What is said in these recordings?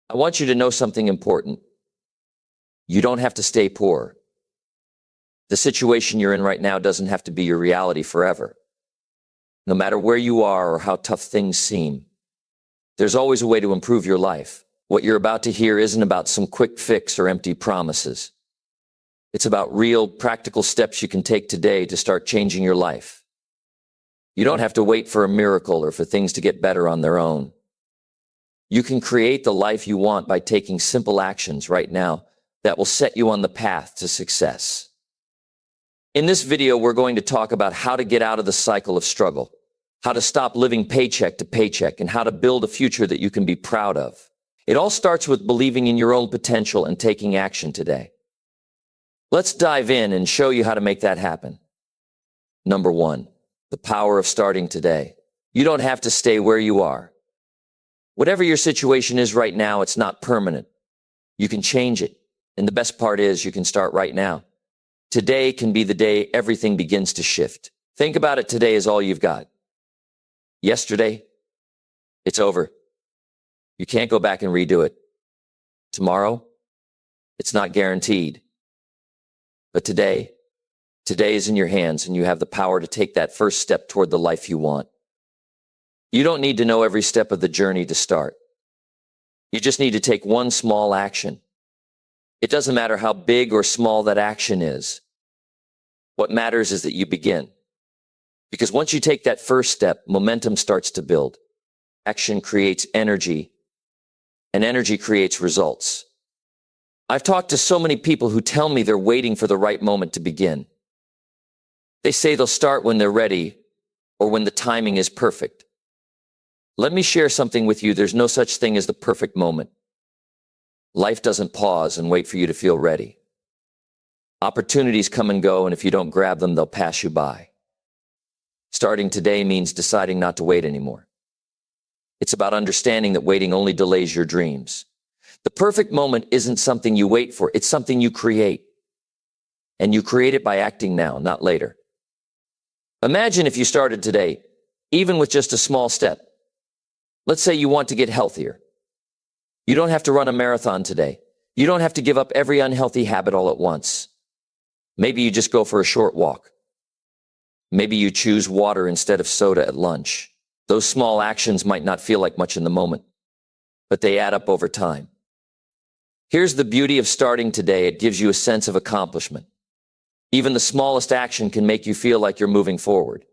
I want you to know something important. You don't have to stay poor. The situation you're in right now doesn't have to be your reality forever. No matter where you are or how tough things seem, there's always a way to improve your life. What you're about to hear isn't about some quick fix or empty promises. It's about real, practical steps you can take today to start changing your life. You don't have to wait for a miracle or for things to get better on their own. You can create the life you want by taking simple actions right now that will set you on the path to success. In this video, we're going to talk about how to get out of the cycle of struggle, how to stop living paycheck to paycheck, and how to build a future that you can be proud of. It all starts with believing in your own potential and taking action today. Let's dive in and show you how to make that happen. Number 1, the power of starting today. You don't have to stay where you are. Whatever your situation is right now, it's not permanent. You can change it. And the best part is you can start right now. Today can be the day everything begins to shift. Think about it, today is all you've got. Yesterday, it's over. You can't go back and redo it. Tomorrow, it's not guaranteed. But today is in your hands, and you have the power to take that first step toward the life you want. You don't need to know every step of the journey to start. You just need to take one small action. It doesn't matter how big or small that action is. What matters is that you begin. Because once you take that first step, momentum starts to build. Action creates energy, and energy creates results. I've talked to so many people who tell me they're waiting for the right moment to begin. They say they'll start when they're ready or when the timing is perfect. Let me share something with you. There's no such thing as the perfect moment. Life doesn't pause and wait for you to feel ready. Opportunities come and go, and if you don't grab them, they'll pass you by. Starting today means deciding not to wait anymore. It's about understanding that waiting only delays your dreams. The perfect moment isn't something you wait for, it's something you create. And you create it by acting now, not later. Imagine if you started today, even with just a small step. Let's say you want to get healthier. You don't have to run a marathon today. You don't have to give up every unhealthy habit all at once. Maybe you just go for a short walk. Maybe you choose water instead of soda at lunch. Those small actions might not feel like much in the moment, but they add up over time. Here's the beauty of starting today. It gives you a sense of accomplishment. Even the smallest action can make you feel like you're moving forward.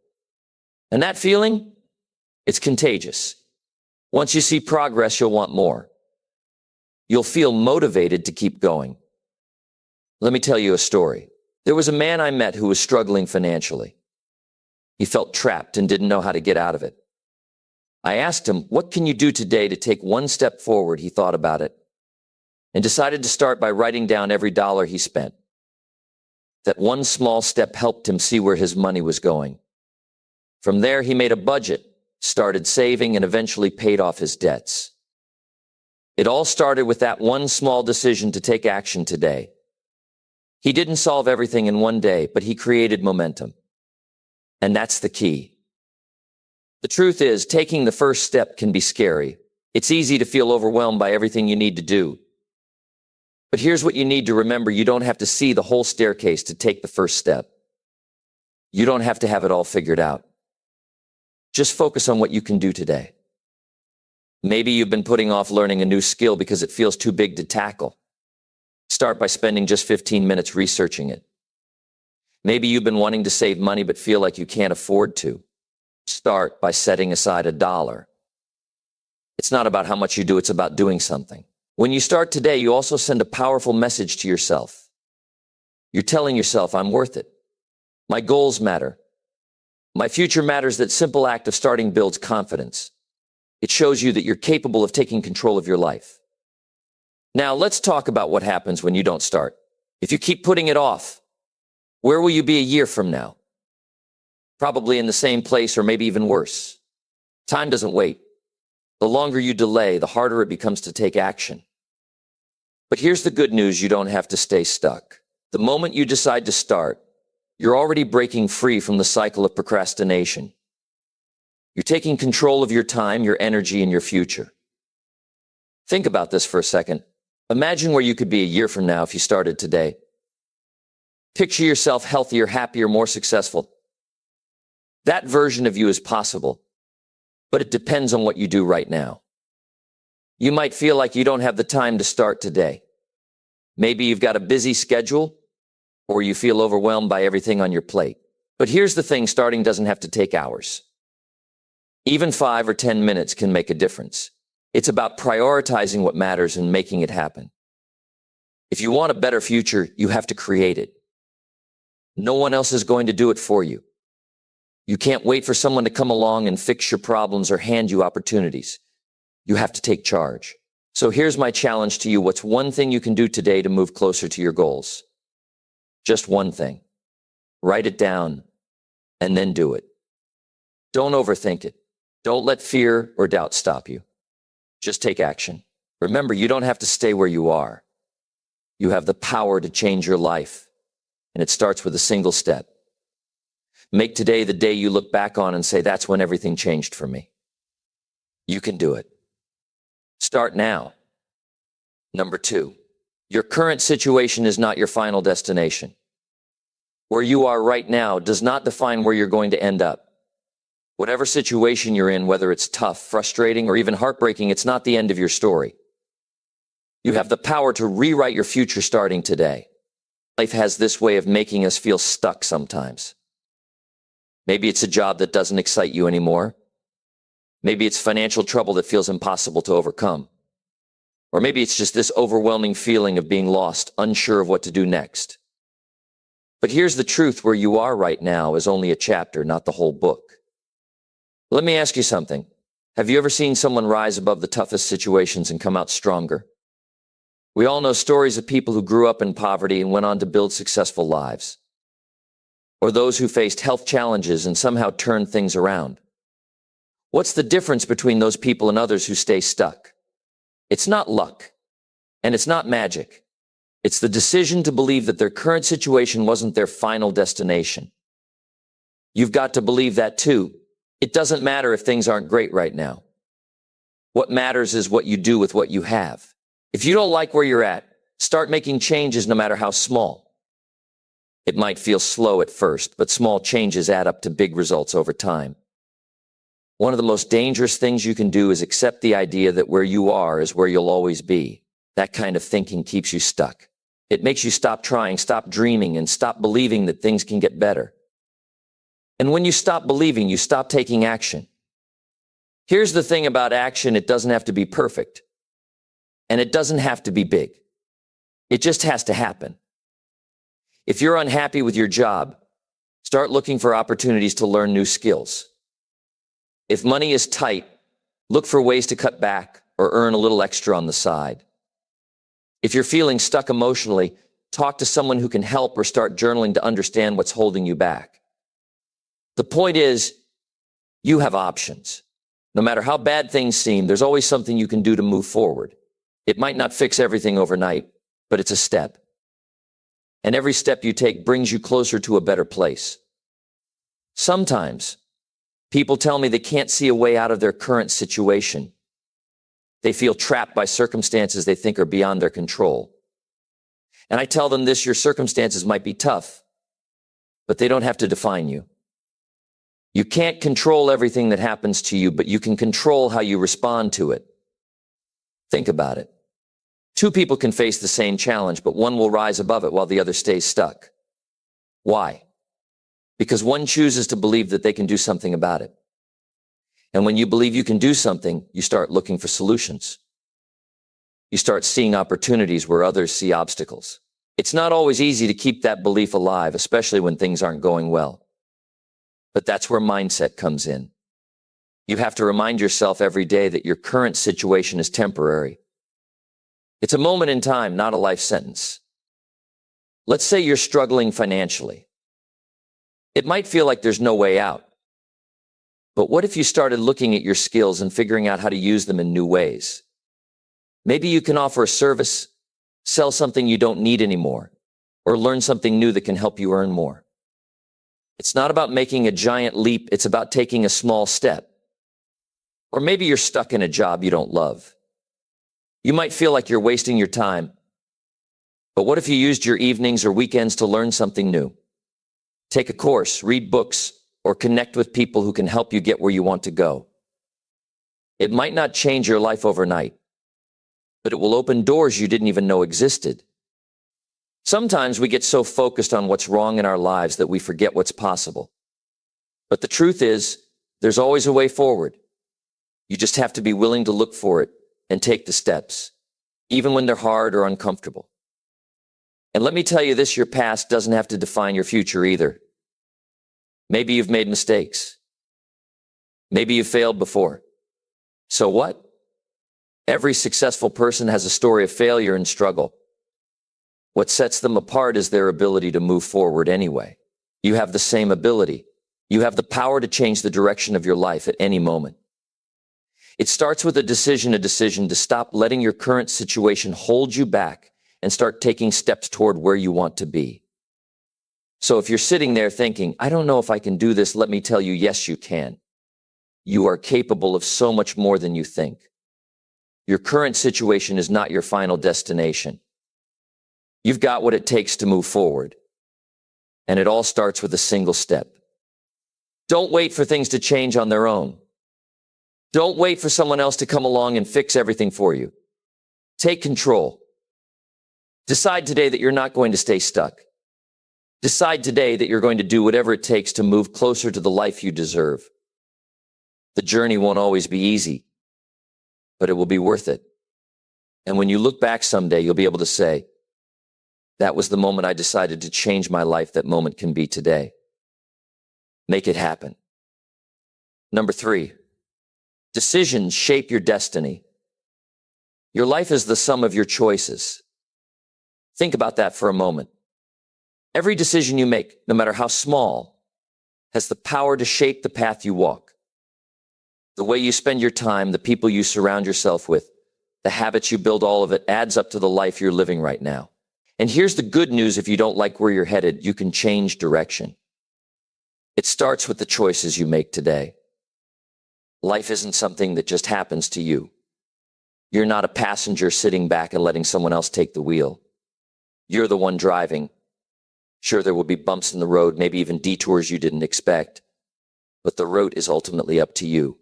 And that feeling, it's contagious. Once you see progress, you'll want more. You'll feel motivated to keep going. Let me tell you a story. There was a man I met who was struggling financially. He felt trapped and didn't know how to get out of it. I asked him, what can you do today to take one step forward? He thought about it and decided to start by writing down every dollar he spent. That one small step helped him see where his money was going. From there, he made a budget, started saving, and eventually paid off his debts. It all started with that one small decision to take action today. He didn't solve everything in one day, but he created momentum. And that's the key. The truth is, taking the first step can be scary. It's easy to feel overwhelmed by everything you need to do. But here's what you need to remember. You don't have to see the whole staircase to take the first step. You don't have to have it all figured out. Just focus on what you can do today. Maybe you've been putting off learning a new skill because it feels too big to tackle. Start by spending just 15 minutes researching it. Maybe you've been wanting to save money but feel like you can't afford to. Start by setting aside $1. It's not about how much you do, it's about doing something. When you start today, you also send a powerful message to yourself. You're telling yourself, I'm worth it. My goals matter. My future matters. That simple act of starting builds confidence. It shows you that you're capable of taking control of your life. Now, let's talk about what happens when you don't start. If you keep putting it off, where will you be a year from now? Probably in the same place, or maybe even worse. Time doesn't wait. The longer you delay, the harder it becomes to take action. But here's the good news. You don't have to stay stuck. The moment you decide to start, you're already breaking free from the cycle of procrastination. You're taking control of your time, your energy, and your future. Think about this for a second. Imagine where you could be a year from now if you started today. Picture yourself healthier, happier, more successful. That version of you is possible, but it depends on what you do right now. You might feel like you don't have the time to start today. Maybe you've got a busy schedule, or you feel overwhelmed by everything on your plate. But here's the thing, starting doesn't have to take hours. Even 5 or 10 minutes can make a difference. It's about prioritizing what matters and making it happen. If you want a better future, you have to create it. No one else is going to do it for you. You can't wait for someone to come along and fix your problems or hand you opportunities. You have to take charge. So here's my challenge to you. What's one thing you can do today to move closer to your goals? Just one thing. Write it down and then do it. Don't overthink it. Don't let fear or doubt stop you. Just take action. Remember, you don't have to stay where you are. You have the power to change your life, and it starts with a single step. Make today the day you look back on and say, that's when everything changed for me. You can do it. Start now. Number 2, your current situation is not your final destination. Where you are right now does not define where you're going to end up. Whatever situation you're in, whether it's tough, frustrating, or even heartbreaking, it's not the end of your story. You have the power to rewrite your future starting today. Life has this way of making us feel stuck sometimes. Maybe it's a job that doesn't excite you anymore. Maybe it's financial trouble that feels impossible to overcome. Or maybe it's just this overwhelming feeling of being lost, unsure of what to do next. But here's the truth, where you are right now is only a chapter, not the whole book. Let me ask you something. Have you ever seen someone rise above the toughest situations and come out stronger? We all know stories of people who grew up in poverty and went on to build successful lives. Or those who faced health challenges and somehow turned things around. What's the difference between those people and others who stay stuck? It's not luck, and it's not magic. It's the decision to believe that their current situation wasn't their final destination. You've got to believe that too. It doesn't matter if things aren't great right now. What matters is what you do with what you have. If you don't like where you're at, start making changes no matter how small. It might feel slow at first, but small changes add up to big results over time. One of the most dangerous things you can do is accept the idea that where you are is where you'll always be. That kind of thinking keeps you stuck. It makes you stop trying, stop dreaming, and stop believing that things can get better. And when you stop believing, you stop taking action. Here's the thing about action, it doesn't have to be perfect. And it doesn't have to be big. It just has to happen. If you're unhappy with your job, start looking for opportunities to learn new skills. If money is tight, look for ways to cut back or earn a little extra on the side. If you're feeling stuck emotionally, talk to someone who can help or start journaling to understand what's holding you back. The point is, you have options. No matter how bad things seem, there's always something you can do to move forward. It might not fix everything overnight, but it's a step. And every step you take brings you closer to a better place. Sometimes, people tell me they can't see a way out of their current situation. They feel trapped by circumstances they think are beyond their control. And I tell them this, your circumstances might be tough, but they don't have to define you. You can't control everything that happens to you, but you can control how you respond to it. Think about it. 2 people can face the same challenge, but one will rise above it while the other stays stuck. Why? Because one chooses to believe that they can do something about it. And when you believe you can do something, you start looking for solutions. You start seeing opportunities where others see obstacles. It's not always easy to keep that belief alive, especially when things aren't going well. But that's where mindset comes in. You have to remind yourself every day that your current situation is temporary. It's a moment in time, not a life sentence. Let's say you're struggling financially. It might feel like there's no way out. But what if you started looking at your skills and figuring out how to use them in new ways? Maybe you can offer a service, sell something you don't need anymore, or learn something new that can help you earn more. It's not about making a giant leap, it's about taking a small step. Or maybe you're stuck in a job you don't love. You might feel like you're wasting your time, but what if you used your evenings or weekends to learn something new? Take a course, read books, or connect with people who can help you get where you want to go. It might not change your life overnight, but it will open doors you didn't even know existed. Sometimes we get so focused on what's wrong in our lives that we forget what's possible. But the truth is, there's always a way forward. You just have to be willing to look for it and take the steps, even when they're hard or uncomfortable. And let me tell you this, your past doesn't have to define your future either. Maybe you've made mistakes. Maybe you've failed before. So what? Every successful person has a story of failure and struggle. What sets them apart is their ability to move forward anyway. You have the same ability. You have the power to change the direction of your life at any moment. It starts with a decision to stop letting your current situation hold you back and start taking steps toward where you want to be. So if you're sitting there thinking, I don't know if I can do this, let me tell you, yes, you can. You are capable of so much more than you think. Your current situation is not your final destination. You've got what it takes to move forward. And it all starts with a single step. Don't wait for things to change on their own. Don't wait for someone else to come along and fix everything for you. Take control. Decide today that you're not going to stay stuck. Decide today that you're going to do whatever it takes to move closer to the life you deserve. The journey won't always be easy, but it will be worth it. And when you look back someday, you'll be able to say, that was the moment I decided to change my life. That moment can be today. Make it happen. Number 3, decisions shape your destiny. Your life is the sum of your choices. Think about that for a moment. Every decision you make, no matter how small, has the power to shape the path you walk. The way you spend your time, the people you surround yourself with, the habits you build, all of it adds up to the life you're living right now. And here's the good news: if you don't like where you're headed, you can change direction. It starts with the choices you make today. Life isn't something that just happens to you. You're not a passenger sitting back and letting someone else take the wheel. You're the one driving. Sure, there will be bumps in the road, maybe even detours you didn't expect, but the road is ultimately up to you.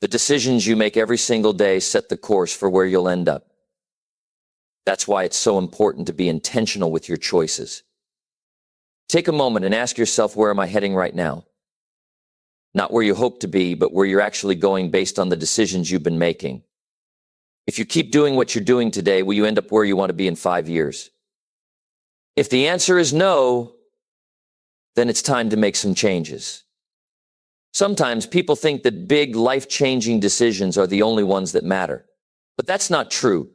The decisions you make every single day set the course for where you'll end up. That's why it's so important to be intentional with your choices. Take a moment and ask yourself, where am I heading right now? Not where you hope to be, but where you're actually going based on the decisions you've been making. If you keep doing what you're doing today, will you end up where you want to be in 5 years? If the answer is no, then it's time to make some changes. Sometimes people think that big, life-changing decisions are the only ones that matter. But that's not true.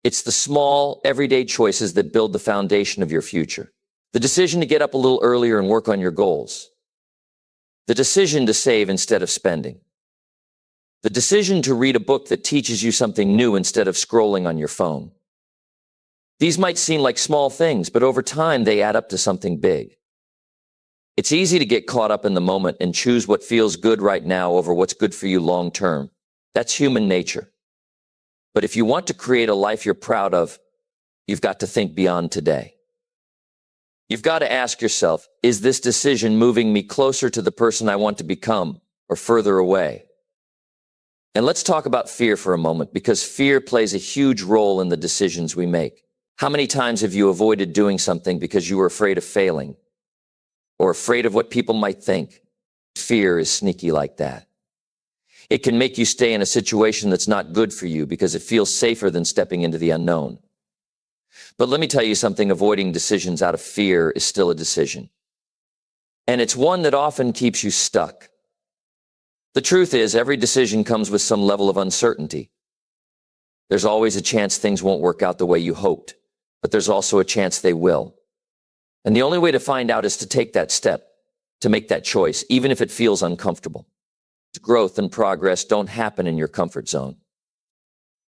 It's the small, everyday choices that build the foundation of your future. The decision to get up a little earlier and work on your goals. The decision to save instead of spending. The decision to read a book that teaches you something new instead of scrolling on your phone. These might seem like small things, but over time they add up to something big. It's easy to get caught up in the moment and choose what feels good right now over what's good for you long term. That's human nature. But if you want to create a life you're proud of, you've got to think beyond today. You've got to ask yourself, is this decision moving me closer to the person I want to become or further away? And let's talk about fear for a moment, because fear plays a huge role in the decisions we make. How many times have you avoided doing something because you were afraid of failing or afraid of what people might think? Fear is sneaky like that. It can make you stay in a situation that's not good for you because it feels safer than stepping into the unknown. But let me tell you something, avoiding decisions out of fear is still a decision. And it's one that often keeps you stuck. The truth is, every decision comes with some level of uncertainty. There's always a chance things won't work out the way you hoped, but there's also a chance they will. And the only way to find out is to take that step, to make that choice, even if it feels uncomfortable. Growth and progress don't happen in your comfort zone.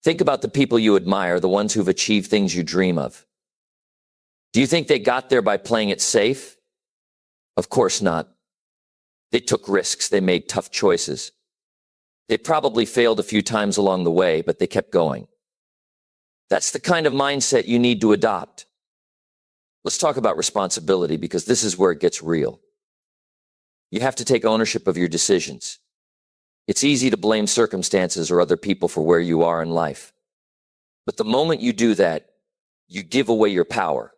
Think about the people you admire, the ones who've achieved things you dream of. Do you think they got there by playing it safe? Of course not. They took risks. They made tough choices. They probably failed a few times along the way, but they kept going. That's the kind of mindset you need to adopt. Let's talk about responsibility, because this is where it gets real. You have to take ownership of your decisions. It's easy to blame circumstances or other people for where you are in life. But the moment you do that, you give away your power.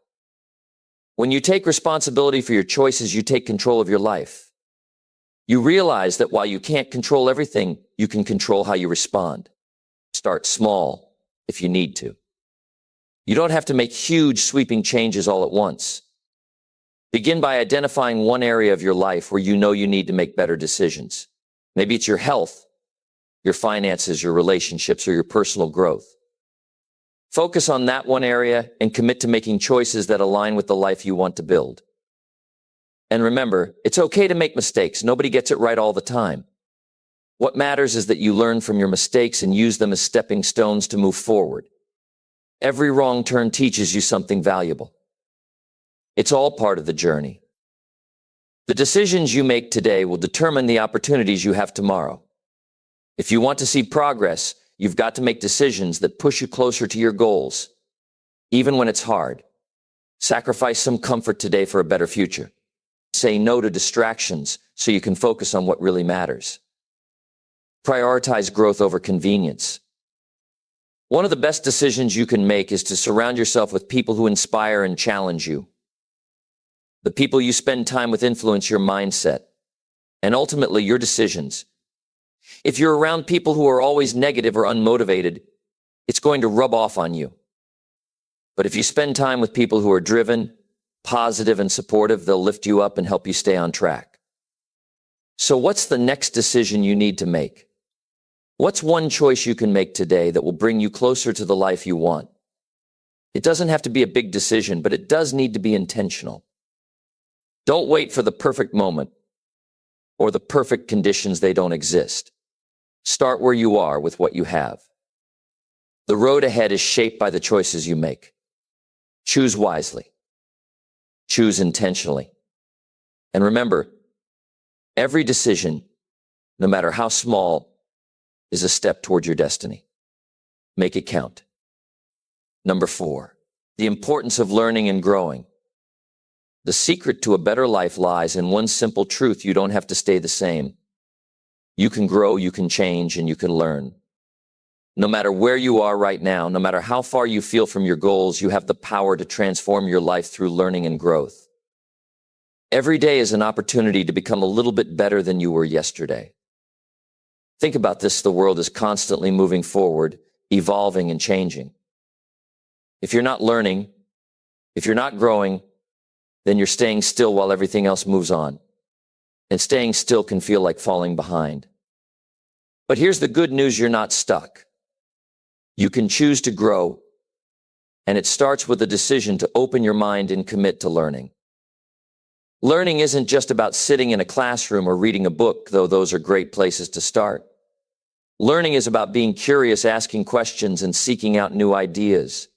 When you take responsibility for your choices, you take control of your life. You realize that while you can't control everything, you can control how you respond. Start small if you need to. You don't have to make huge, sweeping changes all at once. Begin by identifying one area of your life where you know you need to make better decisions. Maybe it's your health, your finances, your relationships, or your personal growth. Focus on that one area and commit to making choices that align with the life you want to build. And remember, it's okay to make mistakes. Nobody gets it right all the time. What matters is that you learn from your mistakes and use them as stepping stones to move forward. Every wrong turn teaches you something valuable. It's all part of the journey. The decisions you make today will determine the opportunities you have tomorrow. If you want to see progress, you've got to make decisions that push you closer to your goals, even when it's hard. Sacrifice some comfort today for a better future. Say no to distractions so you can focus on what really matters. Prioritize growth over convenience. One of the best decisions you can make is to surround yourself with people who inspire and challenge you. The people you spend time with influence your mindset and ultimately your decisions. If you're around people who are always negative or unmotivated, it's going to rub off on you. But if you spend time with people who are driven, positive, and supportive, they'll lift you up and help you stay on track. So what's the next decision you need to make? What's one choice you can make today that will bring you closer to the life you want? It doesn't have to be a big decision, but it does need to be intentional. Don't wait for the perfect moment or the perfect conditions. They don't exist. Start where you are with what you have. The road ahead is shaped by the choices you make. Choose wisely. Choose intentionally. And remember, every decision, no matter how small, is a step toward your destiny. Make it count. Number 4, the importance of learning and growing. The secret to a better life lies in one simple truth: you don't have to stay the same. You can grow, you can change, and you can learn. No matter where you are right now, no matter how far you feel from your goals, you have the power to transform your life through learning and growth. Every day is an opportunity to become a little bit better than you were yesterday. Think about this: the world is constantly moving forward, evolving and changing. If you're not learning, if you're not growing, then you're staying still while everything else moves on. And staying still can feel like falling behind. But here's the good news: you're not stuck. You can choose to grow, and it starts with a decision to open your mind and commit to learning. Learning isn't just about sitting in a classroom or reading a book, though those are great places to start. Learning is about being curious, asking questions, and seeking out new ideas.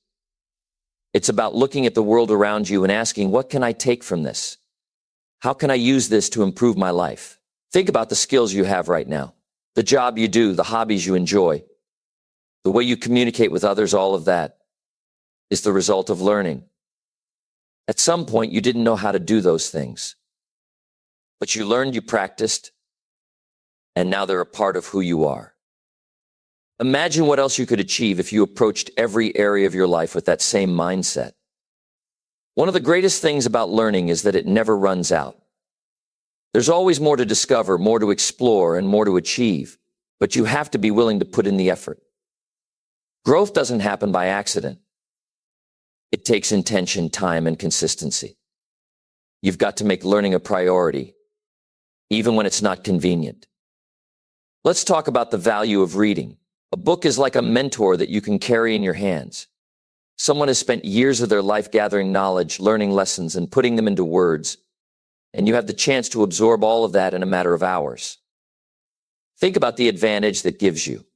It's about looking at the world around you and asking, what can I take from this? How can I use this to improve my life? Think about the skills you have right now, the job you do, the hobbies you enjoy, the way you communicate with others. All of that is the result of learning. At some point, you didn't know how to do those things, but you learned, you practiced, and now they're a part of who you are. Imagine what else you could achieve if you approached every area of your life with that same mindset. One of the greatest things about learning is that it never runs out. There's always more to discover, more to explore, and more to achieve, but you have to be willing to put in the effort. Growth doesn't happen by accident. It takes intention, time, and consistency. You've got to make learning a priority, even when it's not convenient. Let's talk about the value of reading. A book is like a mentor that you can carry in your hands. Someone has spent years of their life gathering knowledge, learning lessons, and putting them into words, and you have the chance to absorb all of that in a matter of hours. Think about the advantage that gives you.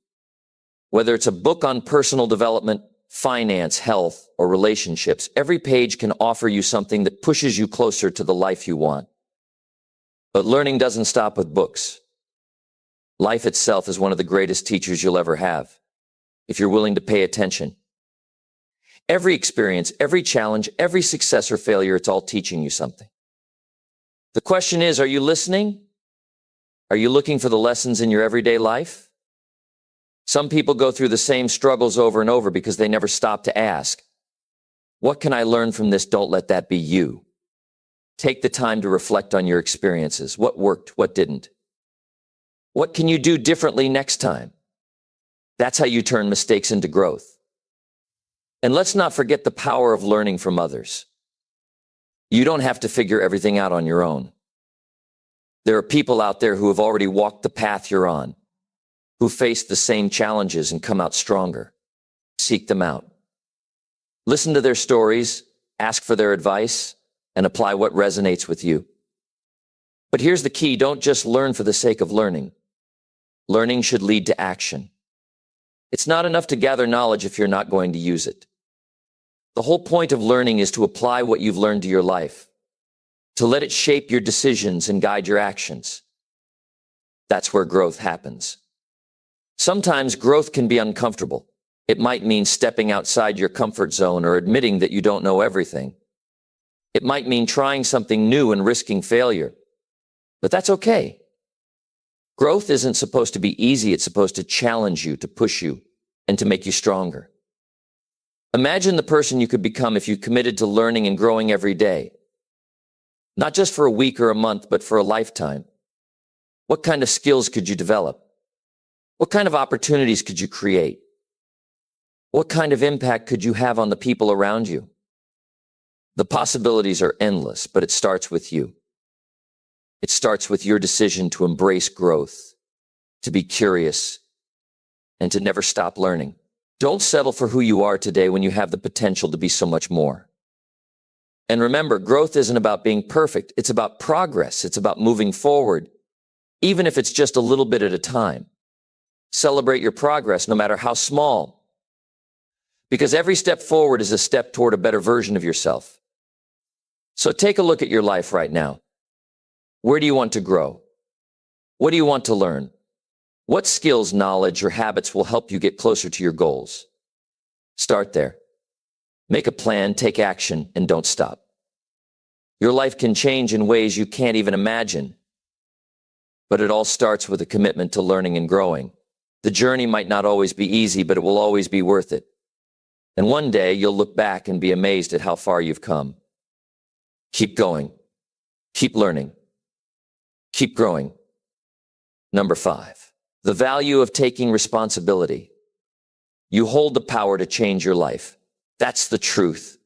Whether it's a book on personal development, finance, health, or relationships, every page can offer you something that pushes you closer to the life you want. But learning doesn't stop with books. Life itself is one of the greatest teachers you'll ever have, if you're willing to pay attention. Every experience, every challenge, every success or failure, it's all teaching you something. The question is, are you listening? Are you looking for the lessons in your everyday life? Some people go through the same struggles over and over because they never stop to ask, what can I learn from this? Don't let that be you. Take the time to reflect on your experiences. What worked? What didn't? What can you do differently next time? That's how you turn mistakes into growth. And let's not forget the power of learning from others. You don't have to figure everything out on your own. There are people out there who have already walked the path you're on, who faced the same challenges and come out stronger. Seek them out. Listen to their stories, ask for their advice, and apply what resonates with you. But here's the key: don't just learn for the sake of learning. Learning should lead to action. It's not enough to gather knowledge if you're not going to use it. The whole point of learning is to apply what you've learned to your life, to let it shape your decisions and guide your actions. That's where growth happens. Sometimes growth can be uncomfortable. It might mean stepping outside your comfort zone or admitting that you don't know everything. It might mean trying something new and risking failure. But that's okay. Growth isn't supposed to be easy. It's supposed to challenge you, to push you, and to make you stronger. Imagine the person you could become if you committed to learning and growing every day. Not just for a week or a month, but for a lifetime. What kind of skills could you develop? What kind of opportunities could you create? What kind of impact could you have on the people around you? The possibilities are endless, but it starts with you. It starts with your decision to embrace growth, to be curious, and to never stop learning. Don't settle for who you are today when you have the potential to be so much more. And remember, growth isn't about being perfect. It's about progress. It's about moving forward, even if it's just a little bit at a time. Celebrate your progress, no matter how small, because every step forward is a step toward a better version of yourself. So take a look at your life right now. Where do you want to grow? What do you want to learn? What skills, knowledge, or habits will help you get closer to your goals? Start there. Make a plan, take action, and don't stop. Your life can change in ways you can't even imagine, but it all starts with a commitment to learning and growing. The journey might not always be easy, but it will always be worth it. And one day you'll look back and be amazed at how far you've come. Keep going. Keep learning. Keep growing. Number 5, the value of taking responsibility. You hold the power to change your life. That's the truth.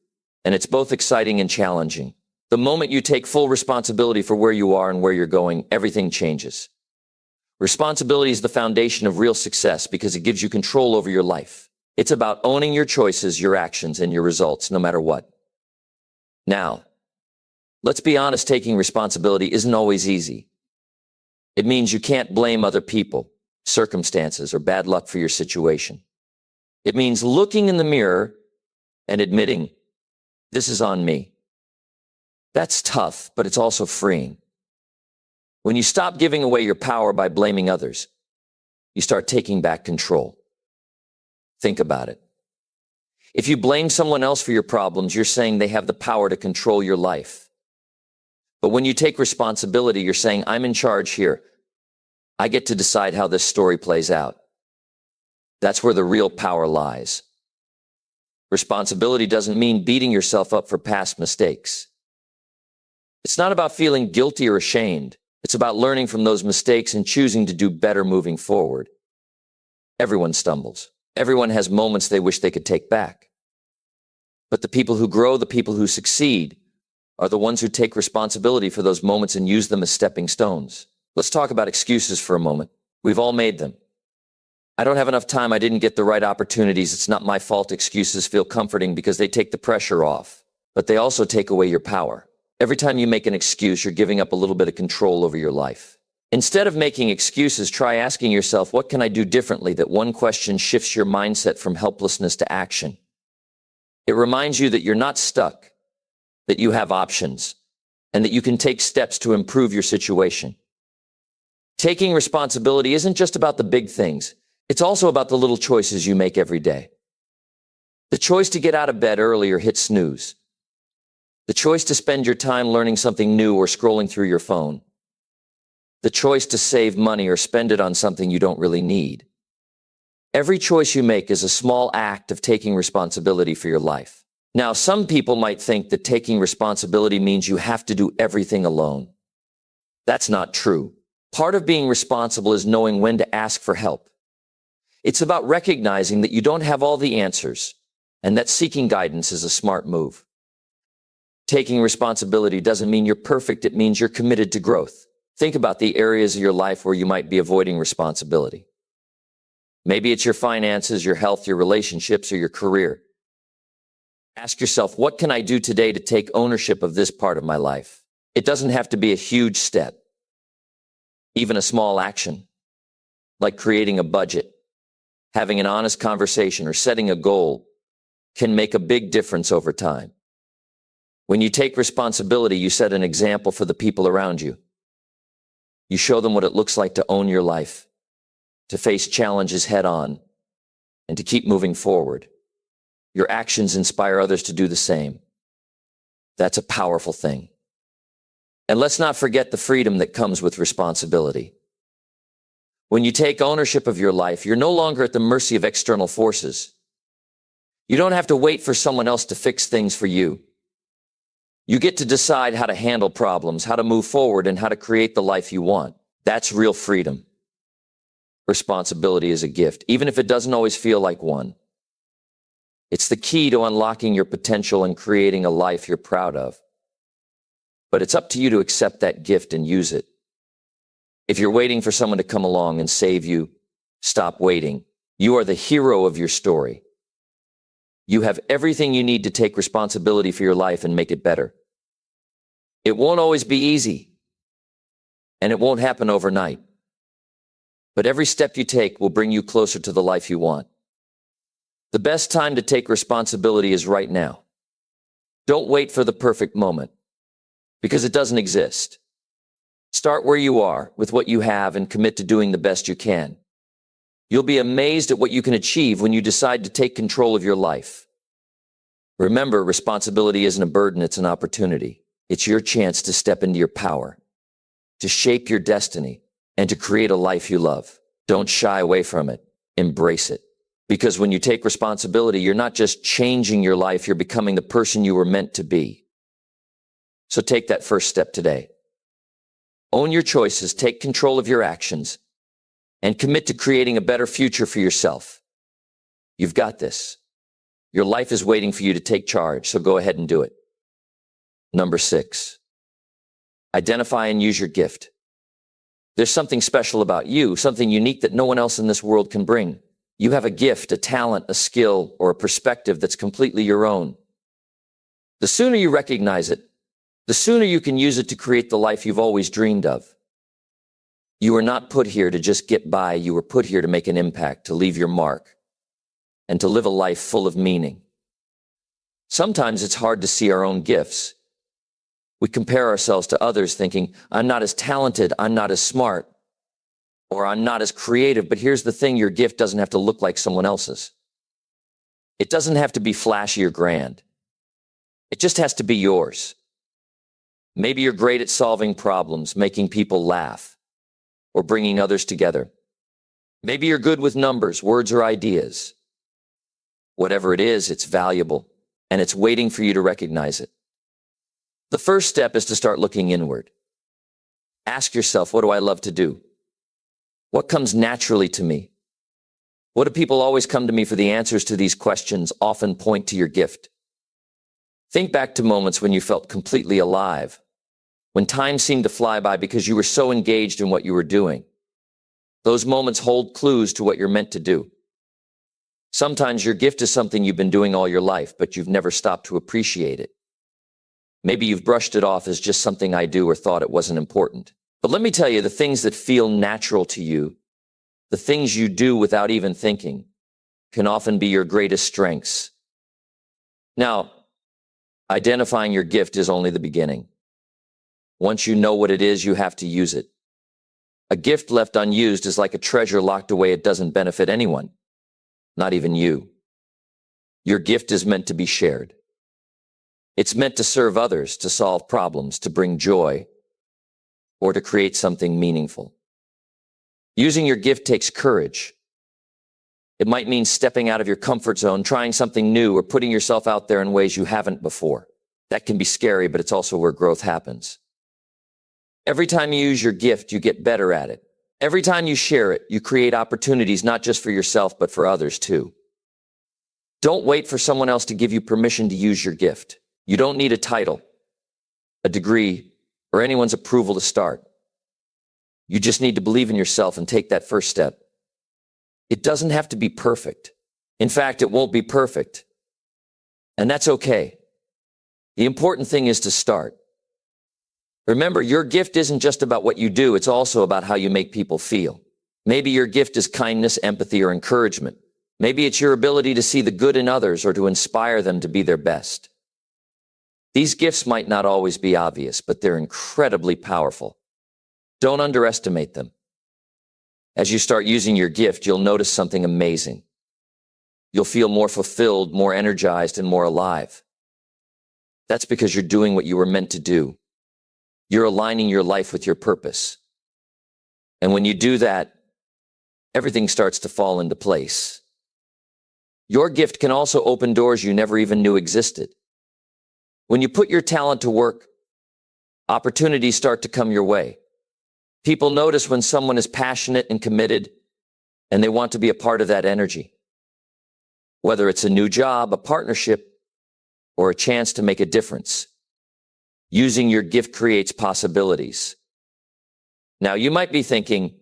And it's both exciting and challenging. The moment you take full responsibility for where you are and where you're going, everything changes. Responsibility is the foundation of real success because it gives you control over your life. It's about owning your choices, your actions, and your results, no matter what. Now, let's be honest, taking responsibility isn't always easy. It means you can't blame other people, circumstances, or bad luck for your situation. It means looking in the mirror and admitting, this is on me. That's tough, but it's also freeing. When you stop giving away your power by blaming others, you start taking back control. Think about it. If you blame someone else for your problems, you're saying they have the power to control your life. But when you take responsibility, you're saying, I'm in charge here. I get to decide how this story plays out. That's where the real power lies. Responsibility doesn't mean beating yourself up for past mistakes. It's not about feeling guilty or ashamed. It's about learning from those mistakes and choosing to do better moving forward. Everyone stumbles. Everyone has moments they wish they could take back. But the people who grow, the people who succeed, are the ones who take responsibility for those moments and use them as stepping stones. Let's talk about excuses for a moment. We've all made them. I don't have enough time. I didn't get the right opportunities. It's not my fault. Excuses feel comforting because they take the pressure off, but they also take away your power. Every time you make an excuse, you're giving up a little bit of control over your life. Instead of making excuses, try asking yourself, what can I do differently? That one question shifts your mindset from helplessness to action. It reminds you that you're not stuck, that you have options, and that you can take steps to improve your situation. Taking responsibility isn't just about the big things. It's also about the little choices you make every day. The choice to get out of bed early or hit snooze. The choice to spend your time learning something new or scrolling through your phone. The choice to save money or spend it on something you don't really need. Every choice you make is a small act of taking responsibility for your life. Now, some people might think that taking responsibility means you have to do everything alone. That's not true. Part of being responsible is knowing when to ask for help. It's about recognizing that you don't have all the answers and that seeking guidance is a smart move. Taking responsibility doesn't mean you're perfect. It means you're committed to growth. Think about the areas of your life where you might be avoiding responsibility. Maybe it's your finances, your health, your relationships, or your career. Ask yourself, what can I do today to take ownership of this part of my life? It doesn't have to be a huge step. Even a small action, like creating a budget, having an honest conversation, or setting a goal, can make a big difference over time. When you take responsibility, you set an example for the people around you. You show them what it looks like to own your life, to face challenges head on, and to keep moving forward. Your actions inspire others to do the same. That's a powerful thing. And let's not forget the freedom that comes with responsibility. When you take ownership of your life, you're no longer at the mercy of external forces. You don't have to wait for someone else to fix things for you. You get to decide how to handle problems, how to move forward, and how to create the life you want. That's real freedom. Responsibility is a gift, even if it doesn't always feel like one. It's the key to unlocking your potential and creating a life you're proud of. But it's up to you to accept that gift and use it. If you're waiting for someone to come along and save you, stop waiting. You are the hero of your story. You have everything you need to take responsibility for your life and make it better. It won't always be easy, and it won't happen overnight. But every step you take will bring you closer to the life you want. The best time to take responsibility is right now. Don't wait for the perfect moment, because it doesn't exist. Start where you are, with what you have, and commit to doing the best you can. You'll be amazed at what you can achieve when you decide to take control of your life. Remember, responsibility isn't a burden, it's an opportunity. It's your chance to step into your power, to shape your destiny, and to create a life you love. Don't shy away from it. Embrace it. Because when you take responsibility, you're not just changing your life, you're becoming the person you were meant to be. So take that first step today. Own your choices, take control of your actions, and commit to creating a better future for yourself. You've got this. Your life is waiting for you to take charge, so go ahead and do it. Number 6, identify and use your gift. There's something special about you, something unique that no one else in this world can bring. You have a gift, a talent, a skill, or a perspective that's completely your own. The sooner you recognize it, the sooner you can use it to create the life you've always dreamed of. You were not put here to just get by. You were put here to make an impact, to leave your mark, and to live a life full of meaning. Sometimes it's hard to see our own gifts. We compare ourselves to others thinking, I'm not as talented, I'm not as smart, or I'm not as creative. But here's the thing, your gift doesn't have to look like someone else's. It doesn't have to be flashy or grand. It just has to be yours. Maybe you're great at solving problems, making people laugh, or bringing others together. Maybe you're good with numbers, words, or ideas. Whatever it is, it's valuable, and it's waiting for you to recognize it. The first step is to start looking inward. Ask yourself, what do I love to do? What comes naturally to me? What do people always come to me for? The answers to these questions often point to your gift. Think back to moments when you felt completely alive, when time seemed to fly by because you were so engaged in what you were doing. Those moments hold clues to what you're meant to do. Sometimes your gift is something you've been doing all your life, but you've never stopped to appreciate it. Maybe you've brushed it off as just something I do or thought it wasn't important. But let me tell you, the things that feel natural to you, the things you do without even thinking, can often be your greatest strengths. Now, identifying your gift is only the beginning. Once you know what it is, you have to use it. A gift left unused is like a treasure locked away. It doesn't benefit anyone, not even you. Your gift is meant to be shared. It's meant to serve others, to solve problems, to bring joy, or to create something meaningful. Using your gift takes courage. It might mean stepping out of your comfort zone, trying something new, or putting yourself out there in ways you haven't before. That can be scary, but it's also where growth happens. Every time you use your gift, you get better at it. Every time you share it, you create opportunities not just for yourself, but for others too. Don't wait for someone else to give you permission to use your gift. You don't need a title, a degree, or anyone's approval to start. You just need to believe in yourself and take that first step. It doesn't have to be perfect. In fact, it won't be perfect. And that's okay. The important thing is to start. Remember, your gift isn't just about what you do, it's also about how you make people feel. Maybe your gift is kindness, empathy, or encouragement. Maybe it's your ability to see the good in others or to inspire them to be their best. These gifts might not always be obvious, but they're incredibly powerful. Don't underestimate them. As you start using your gift, you'll notice something amazing. You'll feel more fulfilled, more energized, and more alive. That's because you're doing what you were meant to do. You're aligning your life with your purpose. And when you do that, everything starts to fall into place. Your gift can also open doors you never even knew existed. When you put your talent to work, opportunities start to come your way. People notice when someone is passionate and committed, and they want to be a part of that energy. Whether it's a new job, a partnership, or a chance to make a difference, using your gift creates possibilities. Now, you might be thinking,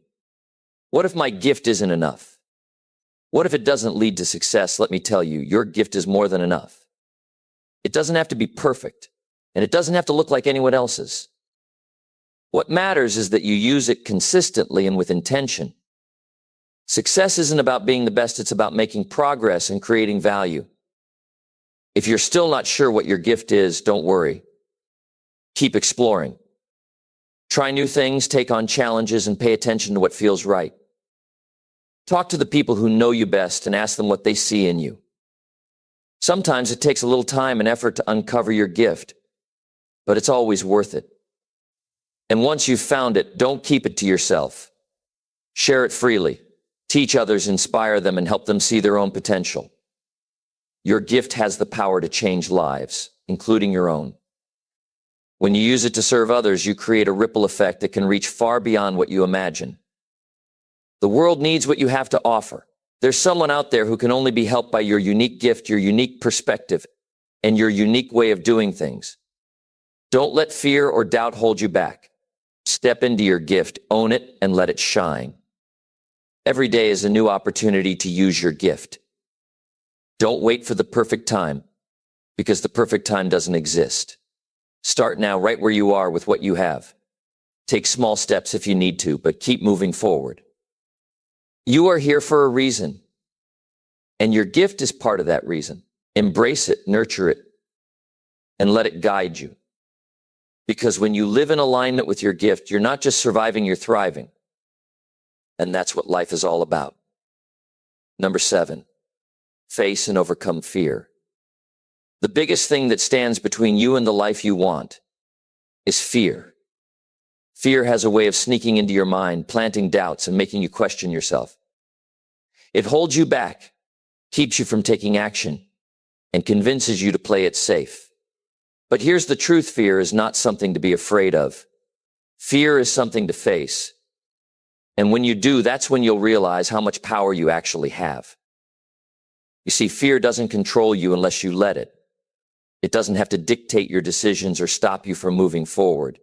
what if my gift isn't enough? What if it doesn't lead to success? Let me tell you, your gift is more than enough. It doesn't have to be perfect, and it doesn't have to look like anyone else's. What matters is that you use it consistently and with intention. Success isn't about being the best, it's about making progress and creating value. If you're still not sure what your gift is, don't worry. Keep exploring. Try new things, take on challenges, and pay attention to what feels right. Talk to the people who know you best and ask them what they see in you. Sometimes it takes a little time and effort to uncover your gift, but it's always worth it. And once you've found it, don't keep it to yourself. Share it freely. Teach others, inspire them, and help them see their own potential. Your gift has the power to change lives, including your own. When you use it to serve others, you create a ripple effect that can reach far beyond what you imagine. The world needs what you have to offer. There's someone out there who can only be helped by your unique gift, your unique perspective, and your unique way of doing things. Don't let fear or doubt hold you back. Step into your gift, own it, and let it shine. Every day is a new opportunity to use your gift. Don't wait for the perfect time, because the perfect time doesn't exist. Start now, right where you are with what you have. Take small steps if you need to, but keep moving forward. You are here for a reason, and your gift is part of that reason. Embrace it, nurture it, and let it guide you. Because when you live in alignment with your gift, you're not just surviving, you're thriving. And that's what life is all about. Number 7, face and overcome fear. The biggest thing that stands between you and the life you want is fear. Fear has a way of sneaking into your mind, planting doubts and making you question yourself. It holds you back, keeps you from taking action, and convinces you to play it safe. But here's the truth, fear is not something to be afraid of. Fear is something to face. And when you do, that's when you'll realize how much power you actually have. You see, fear doesn't control you unless you let it. It doesn't have to dictate your decisions or stop you from moving forward.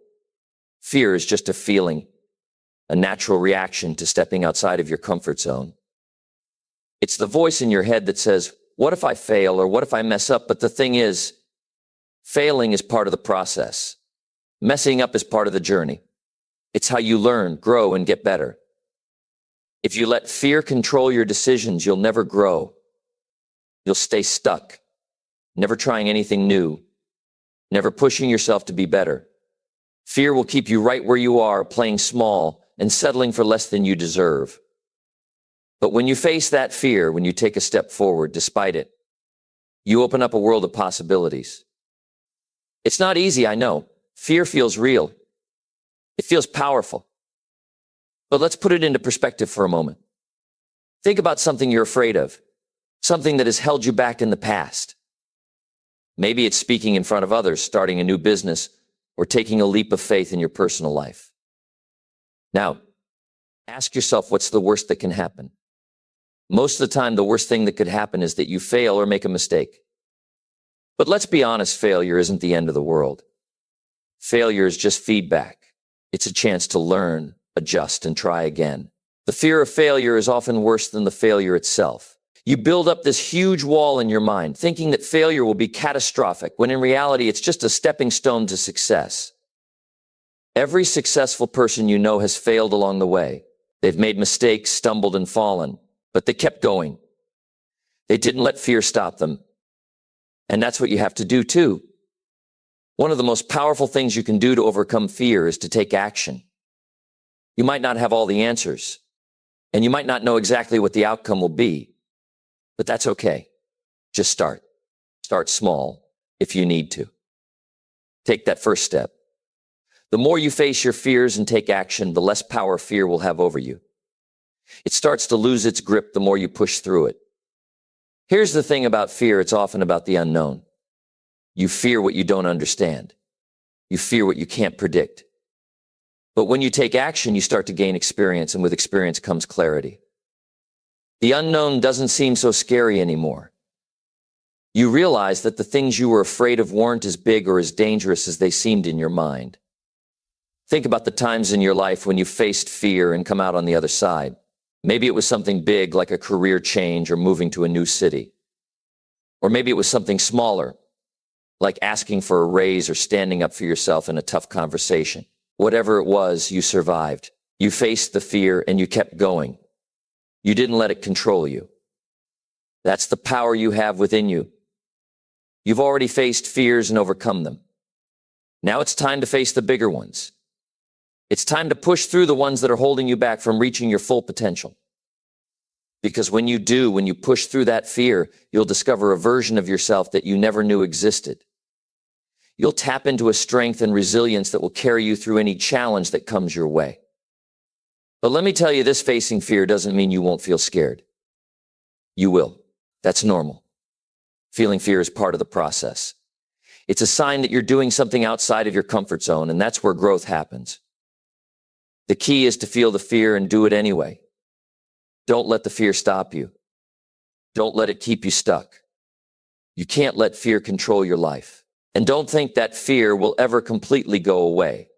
Fear is just a feeling, a natural reaction to stepping outside of your comfort zone. It's the voice in your head that says, what if I fail or what if I mess up? But the thing is, failing is part of the process. Messing up is part of the journey. It's how you learn, grow, and get better. If you let fear control your decisions, you'll never grow. You'll stay stuck, never trying anything new, never pushing yourself to be better. Fear will keep you right where you are, playing small, and settling for less than you deserve. But when you face that fear, when you take a step forward despite it, you open up a world of possibilities. It's not easy, I know. Fear feels real. It feels powerful. But let's put it into perspective for a moment. Think about something you're afraid of, something that has held you back in the past. Maybe it's speaking in front of others, starting a new business, or taking a leap of faith in your personal life. Now, ask yourself, what's the worst that can happen? Most of the time, the worst thing that could happen is that you fail or make a mistake. But let's be honest, failure isn't the end of the world. Failure is just feedback. It's a chance to learn, adjust, and try again. The fear of failure is often worse than the failure itself. You build up this huge wall in your mind, thinking that failure will be catastrophic, when in reality it's just a stepping stone to success. Every successful person you know has failed along the way. They've made mistakes, stumbled, and fallen, but they kept going. They didn't let fear stop them. And that's what you have to do too. One of the most powerful things you can do to overcome fear is to take action. You might not have all the answers, and you might not know exactly what the outcome will be, but that's okay. Just start. Start small if you need to. Take that first step. The more you face your fears and take action, the less power fear will have over you. It starts to lose its grip the more you push through it. Here's the thing about fear, it's often about the unknown. You fear what you don't understand. You fear what you can't predict. But when you take action, you start to gain experience, and with experience comes clarity. The unknown doesn't seem so scary anymore. You realize that the things you were afraid of weren't as big or as dangerous as they seemed in your mind. Think about the times in your life when you faced fear and come out on the other side. Maybe it was something big like a career change or moving to a new city. Or maybe it was something smaller, like asking for a raise or standing up for yourself in a tough conversation. Whatever it was, you survived. You faced the fear and you kept going. You didn't let it control you. That's the power you have within you. You've already faced fears and overcome them. Now it's time to face the bigger ones. It's time to push through the ones that are holding you back from reaching your full potential. Because when you do, when you push through that fear, you'll discover a version of yourself that you never knew existed. You'll tap into a strength and resilience that will carry you through any challenge that comes your way. But let me tell you, this facing fear doesn't mean you won't feel scared. You will. That's normal. Feeling fear is part of the process. It's a sign that you're doing something outside of your comfort zone, and that's where growth happens. The key is to feel the fear and do it anyway. Don't let the fear stop you. Don't let it keep you stuck. You can't let fear control your life. And don't think that fear will ever completely go away.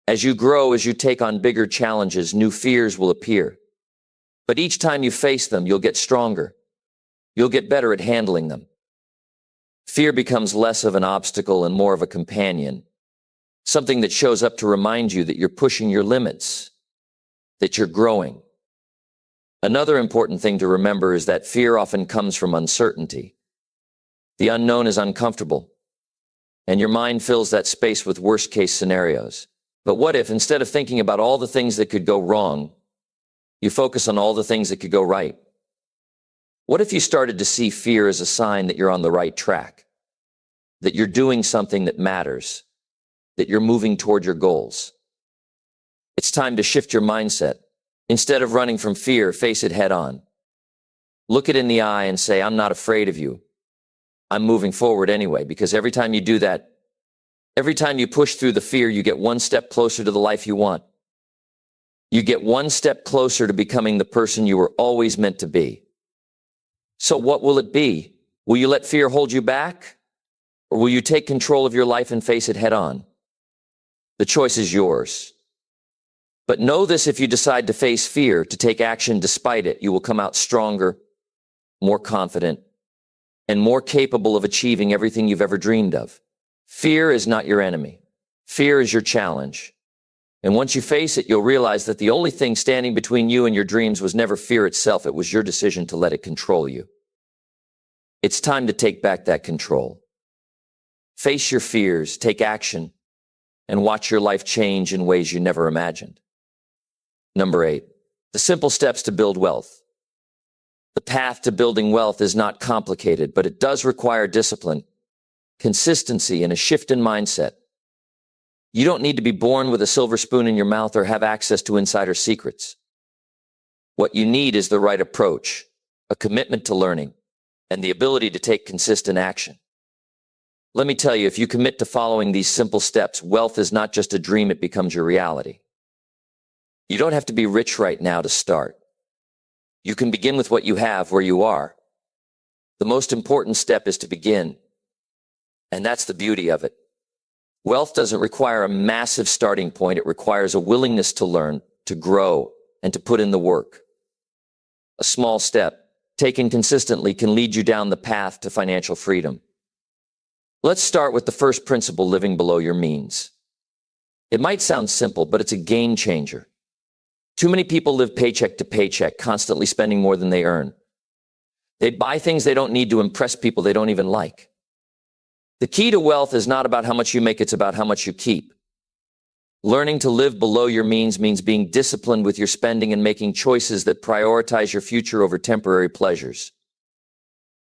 As you grow, as you take on bigger challenges, new fears will appear. But each time you face them, you'll get stronger. You'll get better at handling them. Fear becomes less of an obstacle and more of a companion. Something that shows up to remind you that you're pushing your limits, that you're growing. Another important thing to remember is that fear often comes from uncertainty. The unknown is uncomfortable, and your mind fills that space with worst-case scenarios. But what if, instead of thinking about all the things that could go wrong, you focus on all the things that could go right? What if you started to see fear as a sign that you're on the right track, that you're doing something that matters, that you're moving toward your goals? It's time to shift your mindset. Instead of running from fear, face it head on. Look it in the eye and say, I'm not afraid of you. I'm moving forward anyway, because every time you do that, every time you push through the fear, you get one step closer to the life you want. You get one step closer to becoming the person you were always meant to be. So what will it be? Will you let fear hold you back? Or will you take control of your life and face it head on? The choice is yours. But know this, if you decide to face fear, to take action despite it, you will come out stronger, more confident, and more capable of achieving everything you've ever dreamed of. Fear is not your enemy. Fear is your challenge. And once you face it, you'll realize that the only thing standing between you and your dreams was never fear itself. It was your decision to let it control you. It's time to take back that control. Face your fears, take action, and watch your life change in ways you never imagined. Number 8, the simple steps to build wealth. The path to building wealth is not complicated, but it does require discipline, consistency, and a shift in mindset. You don't need to be born with a silver spoon in your mouth or have access to insider secrets. What you need is the right approach, a commitment to learning, and the ability to take consistent action. Let me tell you, if you commit to following these simple steps, wealth is not just a dream, it becomes your reality. You don't have to be rich right now to start. You can begin with what you have where you are. The most important step is to begin, and that's the beauty of it. Wealth doesn't require a massive starting point. It requires a willingness to learn, to grow, and to put in the work. A small step, taken consistently, can lead you down the path to financial freedom. Let's start with the first principle, living below your means. It might sound simple, but it's a game changer. Too many people live paycheck to paycheck, constantly spending more than they earn. They buy things they don't need to impress people they don't even like. The key to wealth is not about how much you make, it's about how much you keep. Learning to live below your means means being disciplined with your spending and making choices that prioritize your future over temporary pleasures.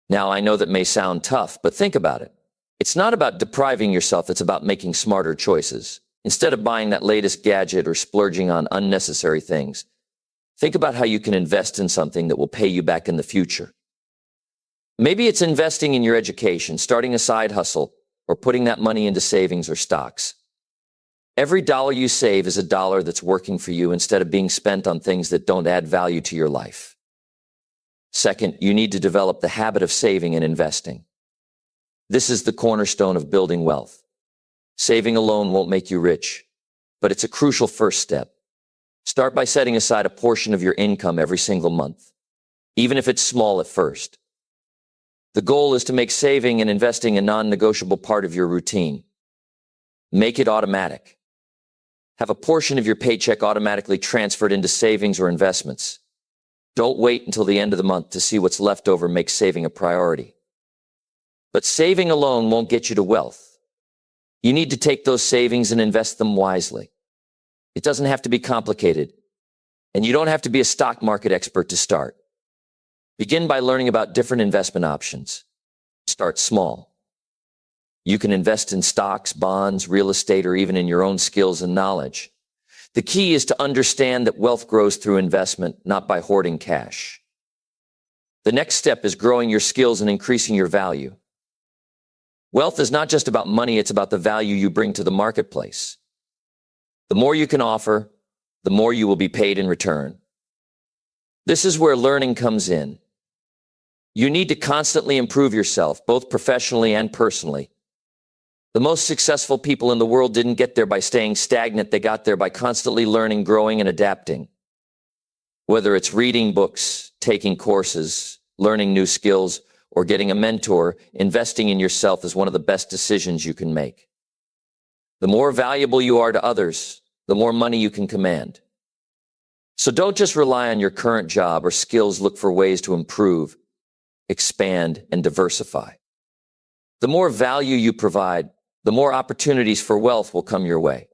Now, I know that may sound tough, but think about it. It's not about depriving yourself, it's about making smarter choices. Instead of buying that latest gadget or splurging on unnecessary things, think about how you can invest in something that will pay you back in the future. Maybe it's investing in your education, starting a side hustle, or putting that money into savings or stocks. Every dollar you save is a dollar that's working for you instead of being spent on things that don't add value to your life. Second, you need to develop the habit of saving and investing. This is the cornerstone of building wealth. Saving alone won't make you rich, but it's a crucial first step. Start by setting aside a portion of your income every single month, even if it's small at first. The goal is to make saving and investing a non-negotiable part of your routine. Make it automatic. Have a portion of your paycheck automatically transferred into savings or investments. Don't wait until the end of the month to see what's left over. Make saving a priority. But saving alone won't get you to wealth. You need to take those savings and invest them wisely. It doesn't have to be complicated, and you don't have to be a stock market expert to start. Begin by learning about different investment options. Start small. You can invest in stocks, bonds, real estate, or even in your own skills and knowledge. The key is to understand that wealth grows through investment, not by hoarding cash. The next step is growing your skills and increasing your value. Wealth is not just about money, it's about the value you bring to the marketplace. The more you can offer, the more you will be paid in return. This is where learning comes in. You need to constantly improve yourself, both professionally and personally. The most successful people in the world didn't get there by staying stagnant. They got there by constantly learning, growing, and adapting. Whether it's reading books, taking courses, learning new skills, or getting a mentor, investing in yourself is one of the best decisions you can make. The more valuable you are to others, the more money you can command. So don't just rely on your current job or skills. Look for ways to improve, expand, and diversify. The more value you provide, the more opportunities for wealth will come your way.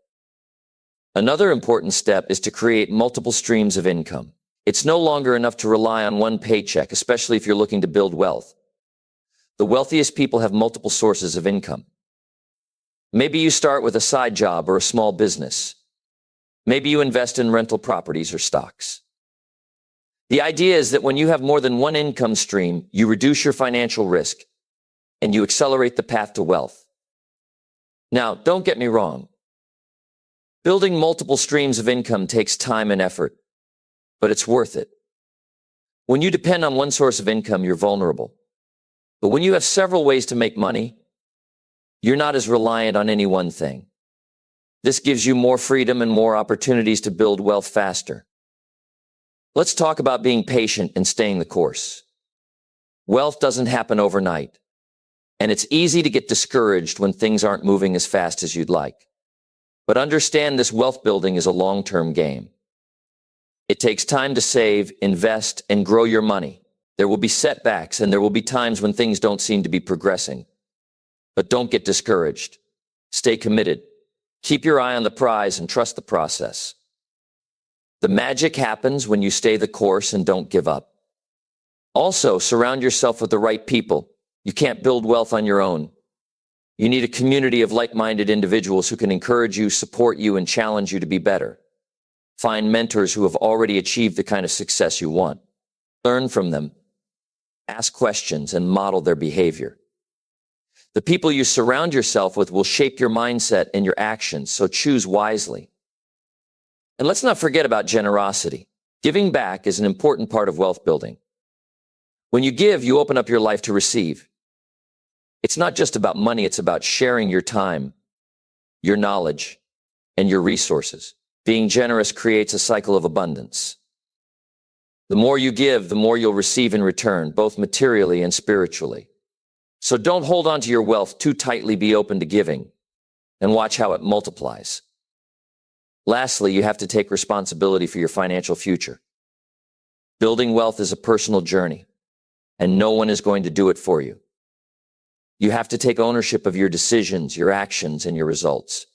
Another important step is to create multiple streams of income. It's no longer enough to rely on one paycheck, especially if you're looking to build wealth. The wealthiest people have multiple sources of income. Maybe you start with a side job or a small business. Maybe you invest in rental properties or stocks. The idea is that when you have more than one income stream, you reduce your financial risk and you accelerate the path to wealth. Now, don't get me wrong. Building multiple streams of income takes time and effort, but it's worth it. When you depend on one source of income, you're vulnerable. But when you have several ways to make money, you're not as reliant on any one thing. This gives you more freedom and more opportunities to build wealth faster. Let's talk about being patient and staying the course. Wealth doesn't happen overnight, and it's easy to get discouraged when things aren't moving as fast as you'd like. But understand this wealth building is a long-term game. It takes time to save, invest, and grow your money. There will be setbacks and there will be times when things don't seem to be progressing. But don't get discouraged. Stay committed. Keep your eye on the prize and trust the process. The magic happens when you stay the course and don't give up. Also, surround yourself with the right people. You can't build wealth on your own. You need a community of like-minded individuals who can encourage you, support you, and challenge you to be better. Find mentors who have already achieved the kind of success you want. Learn from them. Ask questions and model their behavior. The people you surround yourself with will shape your mindset and your actions, so choose wisely. And let's not forget about generosity. Giving back is an important part of wealth building. When you give, you open up your life to receive. It's not just about money, it's about sharing your time, your knowledge, and your resources. Being generous creates a cycle of abundance. The more you give, the more you'll receive in return, both materially and spiritually. So don't hold on to your wealth too tightly, be open to giving, and watch how it multiplies. Lastly, you have to take responsibility for your financial future. Building wealth is a personal journey, and no one is going to do it for you. You have to take ownership of your decisions, your actions, and your results.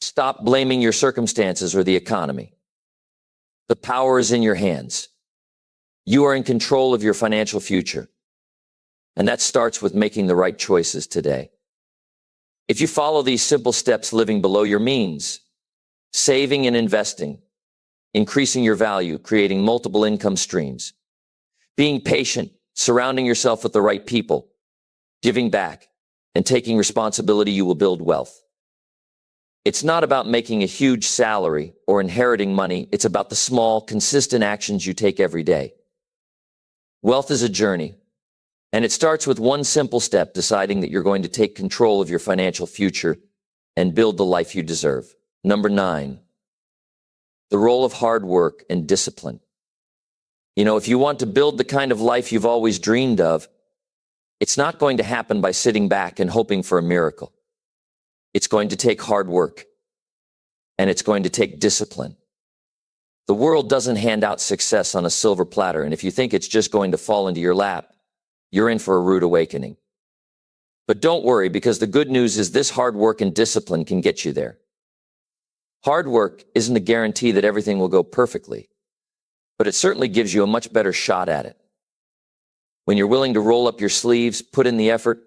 Stop blaming your circumstances or the economy. The power is in your hands. You are in control of your financial future. And that starts with making the right choices today. If you follow these simple steps, living below your means, saving and investing, increasing your value, creating multiple income streams, being patient, surrounding yourself with the right people, giving back, and taking responsibility, you will build wealth. It's not about making a huge salary or inheriting money. It's about the small, consistent actions you take every day. Wealth is a journey, and it starts with one simple step, deciding that you're going to take control of your financial future and build the life you deserve. Number 9, the role of hard work and discipline. If you want to build the kind of life you've always dreamed of, it's not going to happen by sitting back and hoping for a miracle. It's going to take hard work, and it's going to take discipline. The world doesn't hand out success on a silver platter, and if you think it's just going to fall into your lap, you're in for a rude awakening. But don't worry, because the good news is this hard work and discipline can get you there. Hard work isn't a guarantee that everything will go perfectly, but it certainly gives you a much better shot at it. When you're willing to roll up your sleeves, put in the effort,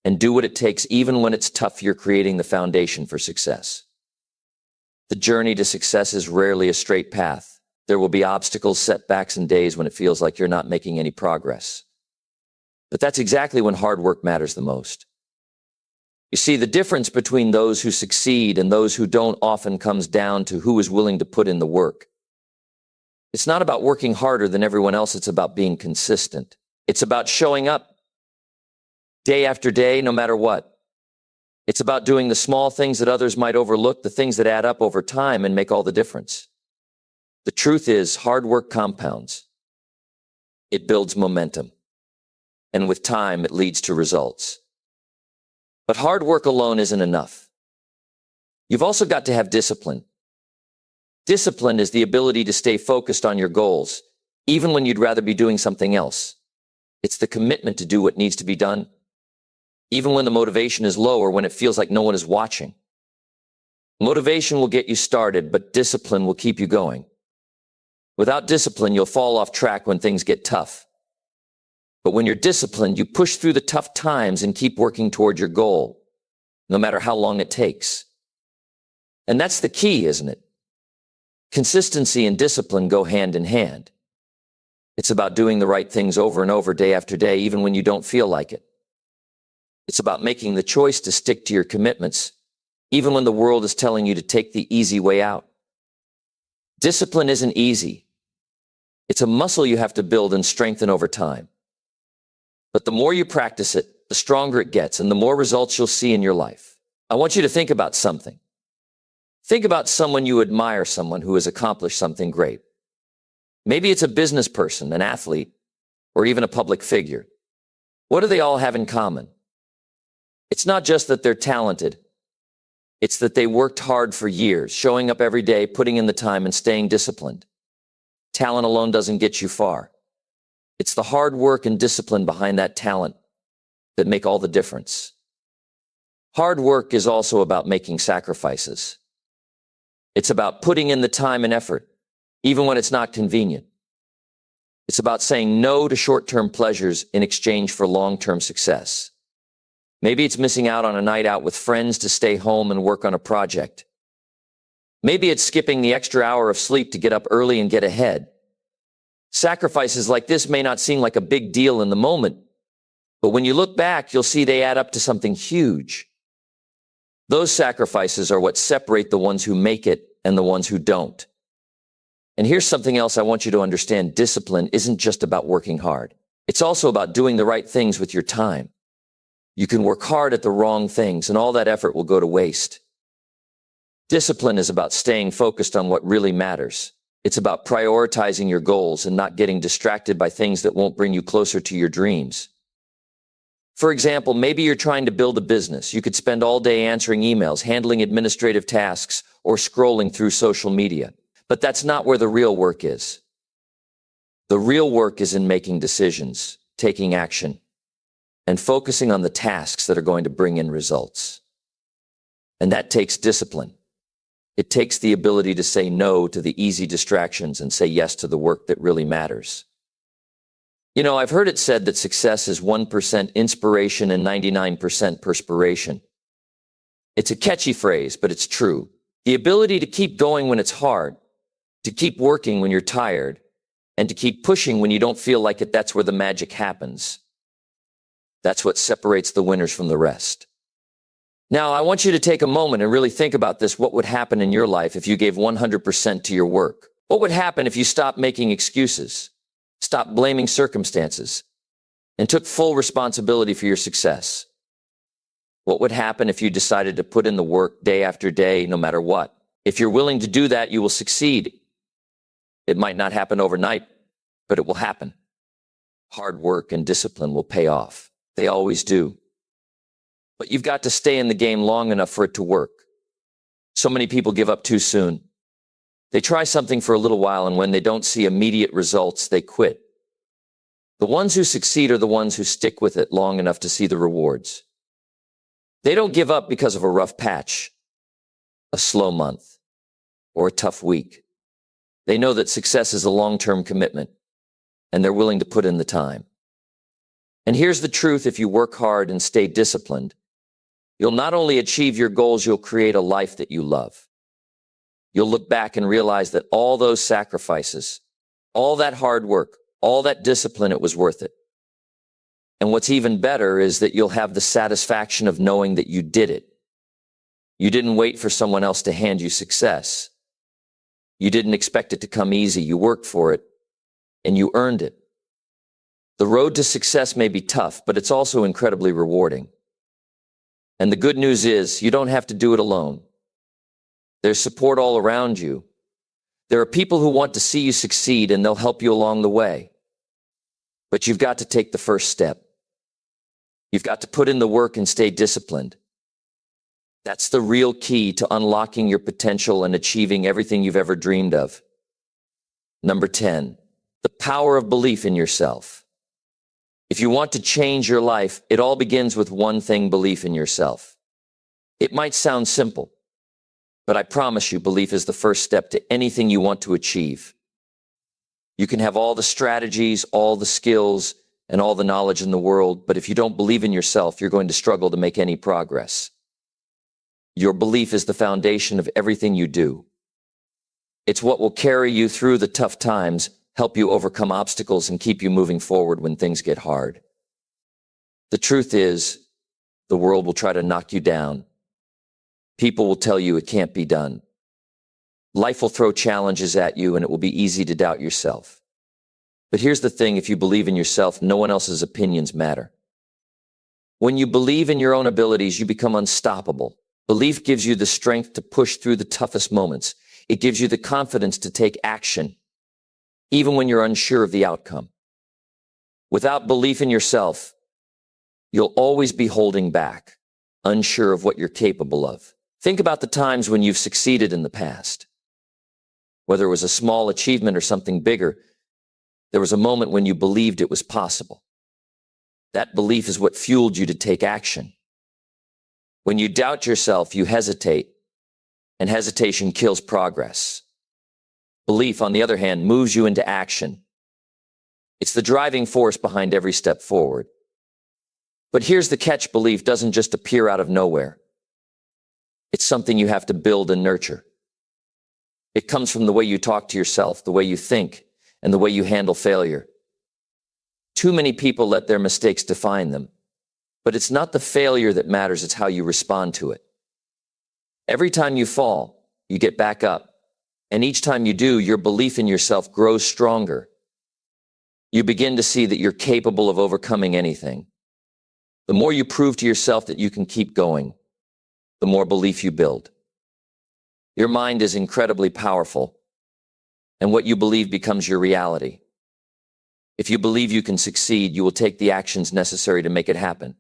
and do what it takes, even when it's tough, you're creating the foundation for success. The journey to success is rarely a straight path. There will be obstacles, setbacks, and days when it feels like you're not making any progress. But that's exactly when hard work matters the most. You see, the difference between those who succeed and those who don't often comes down to who is willing to put in the work. It's not about working harder than everyone else. It's about being consistent. It's about showing up day after day, no matter what. It's about doing the small things that others might overlook, the things that add up over time and make all the difference. The truth is, hard work compounds. It builds momentum. And with time, it leads to results. But hard work alone isn't enough. You've also got to have discipline. Discipline is the ability to stay focused on your goals, even when you'd rather be doing something else. It's the commitment to do what needs to be done, even when the motivation is low or when it feels like no one is watching. Motivation will get you started, but discipline will keep you going. Without discipline, you'll fall off track when things get tough. But when you're disciplined, you push through the tough times and keep working toward your goal, no matter how long it takes. And that's the key, isn't it? Consistency and discipline go hand in hand. It's about doing the right things over and over, day after day, even when you don't feel like it. It's about making the choice to stick to your commitments, even when the world is telling you to take the easy way out. Discipline isn't easy. It's a muscle you have to build and strengthen over time. But the more you practice it, the stronger it gets and the more results you'll see in your life. I want you to think about something. Think about someone you admire, someone who has accomplished something great. Maybe it's a business person, an athlete, or even a public figure. What do they all have in common? It's not just that they're talented. It's that they worked hard for years, showing up every day, putting in the time, and staying disciplined. Talent alone doesn't get you far. It's the hard work and discipline behind that talent that make all the difference. Hard work is also about making sacrifices. It's about putting in the time and effort, even when it's not convenient. It's about saying no to short-term pleasures in exchange for long-term success. Maybe it's missing out on a night out with friends to stay home and work on a project. Maybe it's skipping the extra hour of sleep to get up early and get ahead. Sacrifices like this may not seem like a big deal in the moment, but when you look back, you'll see they add up to something huge. Those sacrifices are what separate the ones who make it and the ones who don't. And here's something else I want you to understand. Discipline isn't just about working hard. It's also about doing the right things with your time. You can work hard at the wrong things, and all that effort will go to waste. Discipline is about staying focused on what really matters. It's about prioritizing your goals and not getting distracted by things that won't bring you closer to your dreams. For example, maybe you're trying to build a business. You could spend all day answering emails, handling administrative tasks, or scrolling through social media. But that's not where the real work is. The real work is in making decisions, taking action, and focusing on the tasks that are going to bring in results. And that takes discipline. It takes the ability to say no to the easy distractions and say yes to the work that really matters. You know, I've heard it said that success is 1% inspiration and 99% perspiration. It's a catchy phrase, but it's true. The ability to keep going when it's hard, to keep working when you're tired, and to keep pushing when you don't feel like it, that's where the magic happens. That's what separates the winners from the rest. Now, I want you to take a moment and really think about this. What would happen in your life if you gave 100% to your work? What would happen if you stopped making excuses, stopped blaming circumstances, and took full responsibility for your success? What would happen if you decided to put in the work day after day, no matter what? If you're willing to do that, you will succeed. It might not happen overnight, but it will happen. Hard work and discipline will pay off. They always do. But you've got to stay in the game long enough for it to work. So many people give up too soon. They try something for a little while, and when they don't see immediate results, they quit. The ones who succeed are the ones who stick with it long enough to see the rewards. They don't give up because of a rough patch, a slow month, or a tough week. They know that success is a long-term commitment, and they're willing to put in the time. And here's the truth: if you work hard and stay disciplined, you'll not only achieve your goals, you'll create a life that you love. You'll look back and realize that all those sacrifices, all that hard work, all that discipline, it was worth it. And what's even better is that you'll have the satisfaction of knowing that you did it. You didn't wait for someone else to hand you success. You didn't expect it to come easy. You worked for it, and you earned it. The road to success may be tough, but it's also incredibly rewarding. And the good news is, you don't have to do it alone. There's support all around you. There are people who want to see you succeed, and they'll help you along the way. But you've got to take the first step. You've got to put in the work and stay disciplined. That's the real key to unlocking your potential and achieving everything you've ever dreamed of. Number 10, the power of belief in yourself. If you want to change your life, it all begins with one thing: belief in yourself. It might sound simple, but I promise you, belief is the first step to anything you want to achieve. You can have all the strategies, all the skills, and all the knowledge in the world, but if you don't believe in yourself, you're going to struggle to make any progress. Your belief is the foundation of everything you do. It's what will carry you through the tough times, help you overcome obstacles, and keep you moving forward when things get hard. The truth is, the world will try to knock you down. People will tell you it can't be done. Life will throw challenges at you, and it will be easy to doubt yourself. But here's the thing: if you believe in yourself, no one else's opinions matter. When you believe in your own abilities, you become unstoppable. Belief gives you the strength to push through the toughest moments. It gives you the confidence to take action, even when you're unsure of the outcome. Without belief in yourself, you'll always be holding back, unsure of what you're capable of. Think about the times when you've succeeded in the past. Whether it was a small achievement or something bigger, there was a moment when you believed it was possible. That belief is what fueled you to take action. When you doubt yourself, you hesitate, and hesitation kills progress. Belief, on the other hand, moves you into action. It's the driving force behind every step forward. But here's the catch: belief doesn't just appear out of nowhere. It's something you have to build and nurture. It comes from the way you talk to yourself, the way you think, and the way you handle failure. Too many people let their mistakes define them. But it's not the failure that matters, it's how you respond to it. Every time you fall, you get back up. And each time you do, your belief in yourself grows stronger. You begin to see that you're capable of overcoming anything. The more you prove to yourself that you can keep going, the more belief you build. Your mind is incredibly powerful, and what you believe becomes your reality. If you believe you can succeed, you will take the actions necessary to make it happen.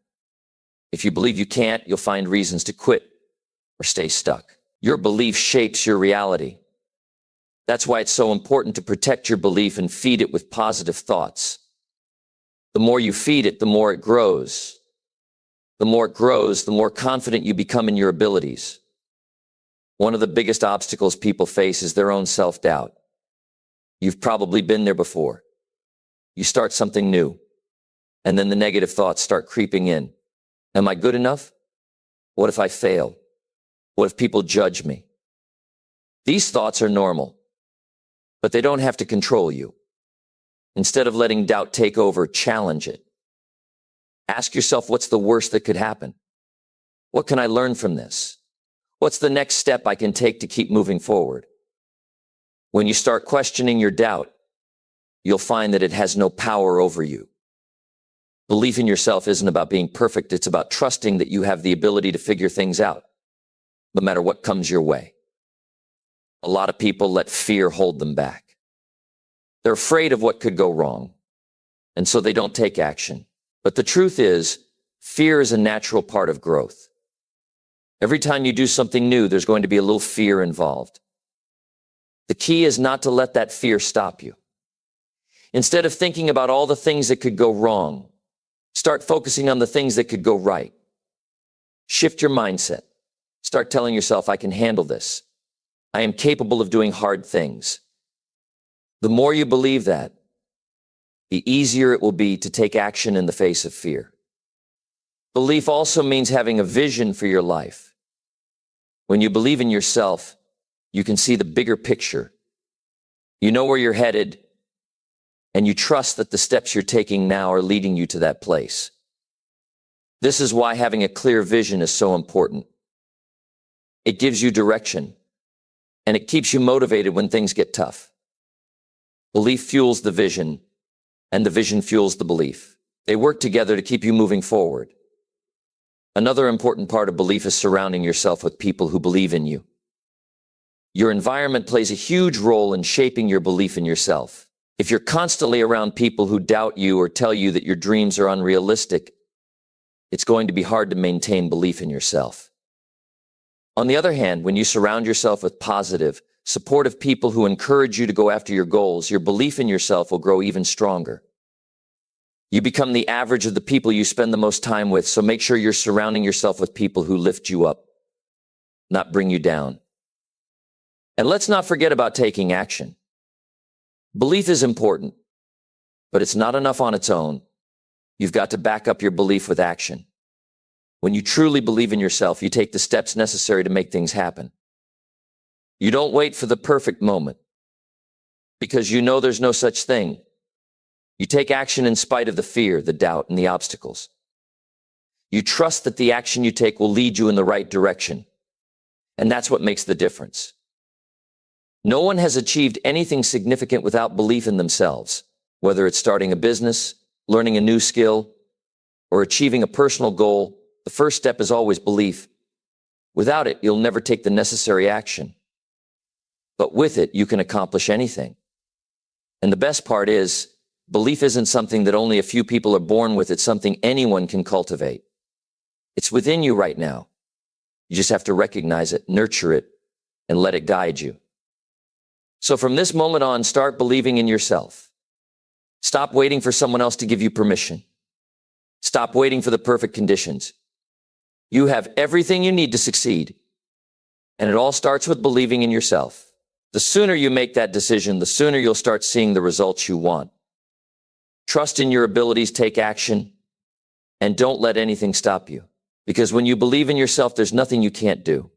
If you believe you can't, you'll find reasons to quit or stay stuck. Your belief shapes your reality. That's why it's so important to protect your belief and feed it with positive thoughts. The more you feed it, the more it grows. The more it grows, the more confident you become in your abilities. One of the biggest obstacles people face is their own self-doubt. You've probably been there before. You start something new, and then the negative thoughts start creeping in. Am I good enough? What if I fail? What if people judge me? These thoughts are normal, but they don't have to control you. Instead of letting doubt take over, challenge it. Ask yourself, what's the worst that could happen? What can I learn from this? What's the next step I can take to keep moving forward? When you start questioning your doubt, you'll find that it has no power over you. Belief in yourself isn't about being perfect. It's about trusting that you have the ability to figure things out, no matter what comes your way. A lot of people let fear hold them back. They're afraid of what could go wrong, and so they don't take action. But the truth is, fear is a natural part of growth. Every time you do something new, there's going to be a little fear involved. The key is not to let that fear stop you. Instead of thinking about all the things that could go wrong, start focusing on the things that could go right. Shift your mindset. Start telling yourself, I can handle this. I am capable of doing hard things. The more you believe that, the easier it will be to take action in the face of fear. Belief also means having a vision for your life. When you believe in yourself, you can see the bigger picture. You know where you're headed, and you trust that the steps you're taking now are leading you to that place. This is why having a clear vision is so important. It gives you direction, and it keeps you motivated when things get tough. Belief fuels the vision, and the vision fuels the belief. They work together to keep you moving forward. Another important part of belief is surrounding yourself with people who believe in you. Your environment plays a huge role in shaping your belief in yourself. If you're constantly around people who doubt you or tell you that your dreams are unrealistic, it's going to be hard to maintain belief in yourself. On the other hand, when you surround yourself with positive, supportive people who encourage you to go after your goals, your belief in yourself will grow even stronger. You become the average of the people you spend the most time with, so make sure you're surrounding yourself with people who lift you up, not bring you down. And let's not forget about taking action. Belief is important, but it's not enough on its own. You've got to back up your belief with action. When you truly believe in yourself, you take the steps necessary to make things happen. You don't wait for the perfect moment, because you know there's no such thing. You take action in spite of the fear, the doubt, and the obstacles. You trust that the action you take will lead you in the right direction. And that's what makes the difference. No one has achieved anything significant without belief in themselves, whether it's starting a business, learning a new skill, or achieving a personal goal. The first step is always belief. Without it, you'll never take the necessary action. But with it, you can accomplish anything. And the best part is, belief isn't something that only a few people are born with. It's something anyone can cultivate. It's within you right now. You just have to recognize it, nurture it, and let it guide you. So from this moment on, start believing in yourself. Stop waiting for someone else to give you permission. Stop waiting for the perfect conditions. You have everything you need to succeed. And it all starts with believing in yourself. The sooner you make that decision, the sooner you'll start seeing the results you want. Trust in your abilities, take action, and don't let anything stop you. Because when you believe in yourself, there's nothing you can't do.